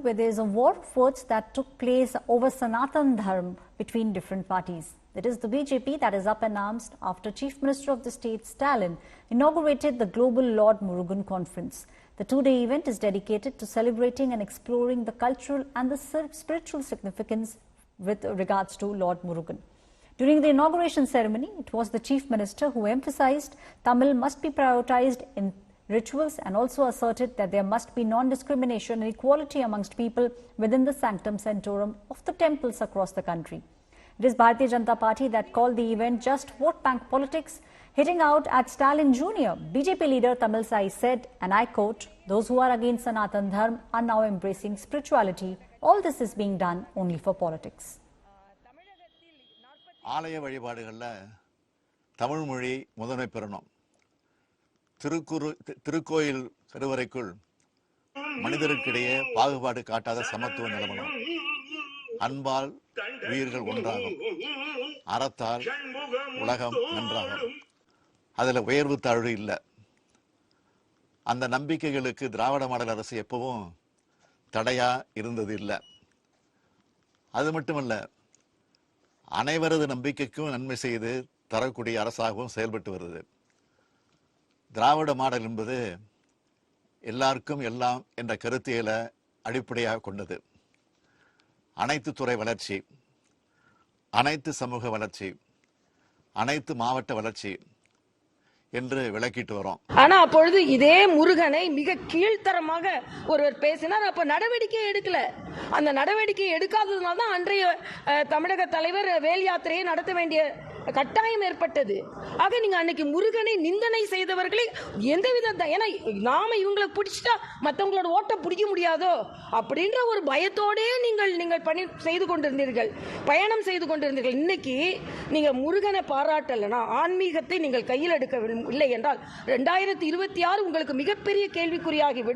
where there is a war of words that took place over Sanatan Dharma between different parties. It is the BJP that is up in arms after Chief Minister of the state, Stalin, inaugurated the Global Lord Murugan Conference. The two-day event is dedicated to celebrating and exploring the cultural and the spiritual significance with regards to Lord Murugan. During the inauguration ceremony, it was the Chief Minister who emphasized Tamil must be prioritized in rituals and also asserted that there must be non-discrimination and equality amongst people within the sanctum sanctorum of the temples across the country. It is Bharatiya Janata Party that called the event just vote bank politics, hitting out at Stalin Jr. BJP leader Tamil Sai said, and I quote, "Those who are against Sanatan Dharma are now embracing spirituality. All this is being done only for politics." ஆலய வழிபாடுகளில் தமிழ் மொழி முதன்மை பெறணும். திருக்கோயில் கருவறைக்குள் மனிதருக்கிடையே பாகுபாடு காட்டாத சமத்துவம் நிலவணும். அன்பால் உயிர்கள் ஒன்றாகும், அறத்தால் உலகம் நன்றாகும். அதுல உயர்வு தாழ்வு இல்லை. அந்த நம்பிக்கைகளுக்கு திராவிட மாடல் அரசு எப்பவும் தடையா இருந்தது இல்லை. அது மட்டுமல்ல, அனைவரது நம்பிக்கைக்கும் நன்மை செய்து தரக்கூடிய அரசாகவும் செயல்பட்டு வருது. திராவிட மாடல் என்பது எல்லாருக்கும் எல்லாம் என்ற கருத்தியலை அடிப்படையாக கொண்டது. அனைத்து துறை வளர்ச்சி, அனைத்து சமூக வளர்ச்சி, அனைத்து மாவட்ட வளர்ச்சி என்று விளக்கிட்டு வரோம். ஆனா அப்பொழுது இதே முருகனை மிக கீழ்த்தரமாக ஒருவர் பேசினார். அப்ப நடவடிக்கை எடுக்கல. அந்த நடவடிக்கை எடுக்காததுனால தான் அன்றைய தமிழக தலைவர் வேல் யாத்திரையை நடத்த வேண்டிய கட்டாயம் ஏற்பட்டது. ஆக நீங்க அன்னைக்கு முருகனை நிந்தனை செய்தவர்களை எந்தவித, ஏன்னா நாம இவங்களை பிடிச்சிட்டா மற்றவங்களோட ஓட்டை பிடிக்க முடியாதோ அப்படின்ற ஒரு பயத்தோடே நீங்கள் பணி செய்து கொண்டிருந்தீர்கள், பயணம் செய்து கொண்டிருந்தீர்கள். இன்னைக்கு நீங்க முருகனை பாராட்டலைன்னா, ஆன்மீகத்தை நீங்கள் கையில் எடுக்கவில்லை என்றால் 2026 உங்களுக்கு மிகப்பெரிய கேள்விக்குறியாகிவிடும்.